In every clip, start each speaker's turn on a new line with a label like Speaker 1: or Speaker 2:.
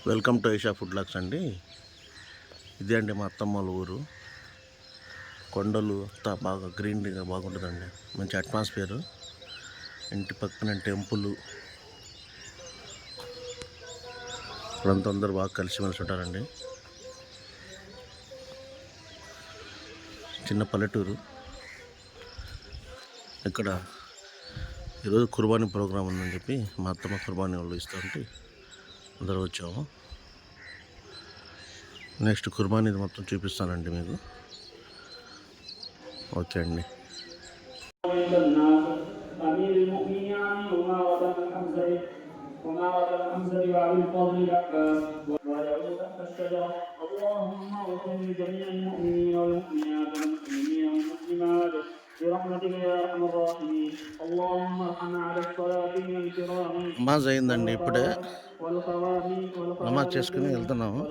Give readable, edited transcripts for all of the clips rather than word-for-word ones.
Speaker 1: Welcome to Asia food lakhs అండి. ఇదే అండి మా అత్తమ్మల ఊరు. కొండలు అంతా బాగా గ్రీనరీగా బాగుంటుందండి. మంచి అట్మాస్ఫియర్. ఇంటి పక్కన టెంపుల్. ఇప్పుడంతా అందరూ బాగా కలిసిమెలిసి ఉంటారండి. చిన్న పల్లెటూరు. ఇక్కడ ఈరోజు కుర్బానీ ప్రోగ్రాం ఉందని చెప్పి మా అత్తమ్మ కుర్బానీ వాళ్ళు ఇస్తుంటే అందరూ వచ్చాము. నెక్స్ట్ కుర్బానీ మొత్తం చూపిస్తానండి మీకు. ఓకే అండి. నమాజ్ అయిందండి. ఇప్పుడే నమాజ్ చేసుకుని వెళ్తున్నాము.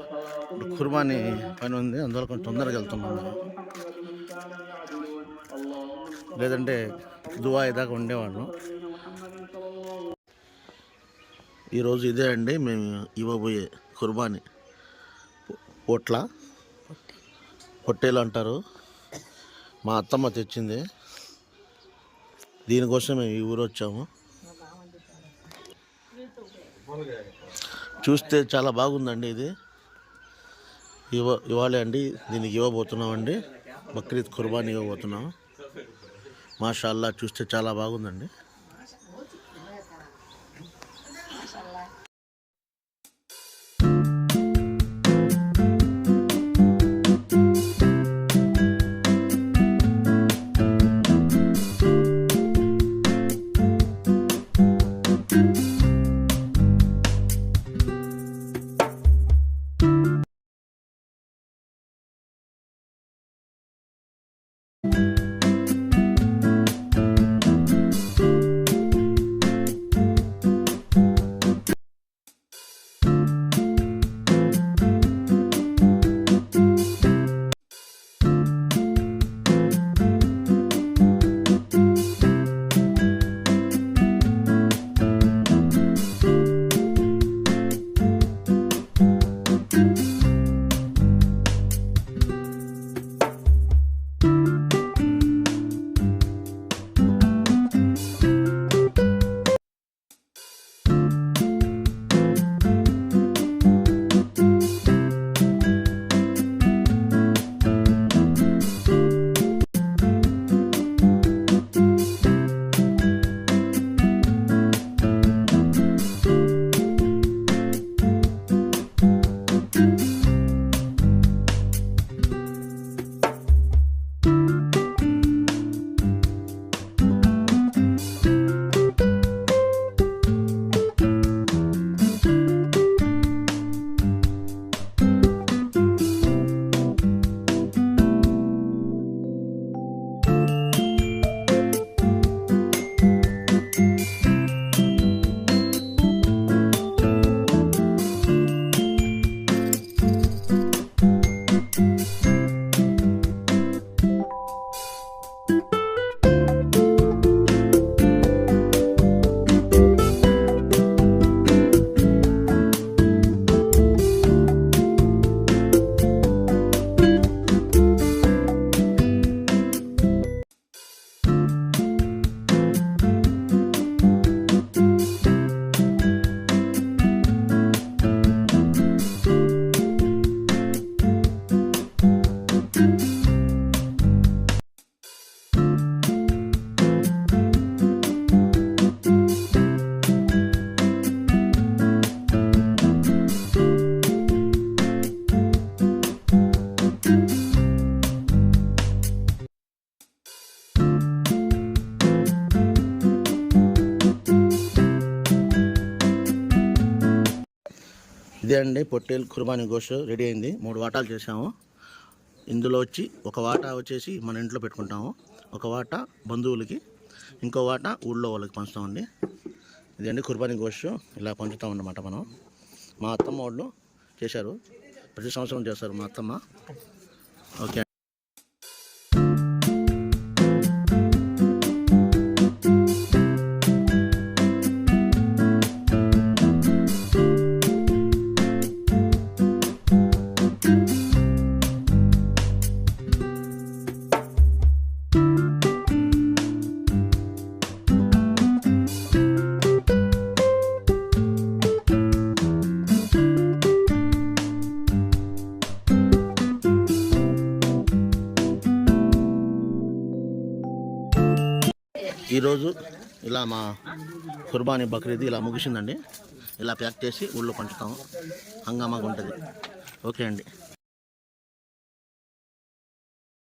Speaker 1: ఇప్పుడు కుర్బానీ పని ఉంది, అందువల్ల కొంచెం తొందరగా వెళ్తున్నాము. లేదంటే దువా ఇదాకా ఉండేవాళ్ళం. ఈరోజు ఇదే అండి మేము ఇవ్వబోయే కుర్బానీ. పొట్టేలు అంటారు. మా అత్తమ్మ తెచ్చింది. దీనికోసం మేము ఈ ఊరు వచ్చాము. చూస్తే చాలా బాగుందండి. ఇది ఇవ్వాలి అండి. దీనికి ఇవ్వబోతున్నామండి. బక్రీద్ కుర్బానీ ఇవ్వబోతున్నాము. మాషాల్లా, చూస్తే చాలా బాగుందండి. ఇదే అండి పొట్టేలు కుర్బానీ గోష్ రెడీ అయింది. 3 వాటాలు చేసాము. ఇందులో ఒక వాటా వచ్చేసి మన ఇంట్లో పెట్టుకుంటాము, ఒక వాటా బంధువులకి, ఇంకో వాటా ఊళ్ళో వాళ్ళకి పంచుతామండి. ఇదండి కుర్బానీ గోష్. ఇలా పంచుతామన్నమాట మనం. మా అత్తమ్మ వాళ్ళు చేశారు. ప్రతి సంవత్సరం చేస్తారు మా అత్తమ్మ. ఓకే. ఈరోజు ఇలా మా కుర్బానీ బక్రీద్ ఇలా ముగిసిందండి. ఇలా ప్యాక్ చేసి ఊళ్ళో పంచుతాము. హంగామాగా ఉంటుంది. ఓకే అండి.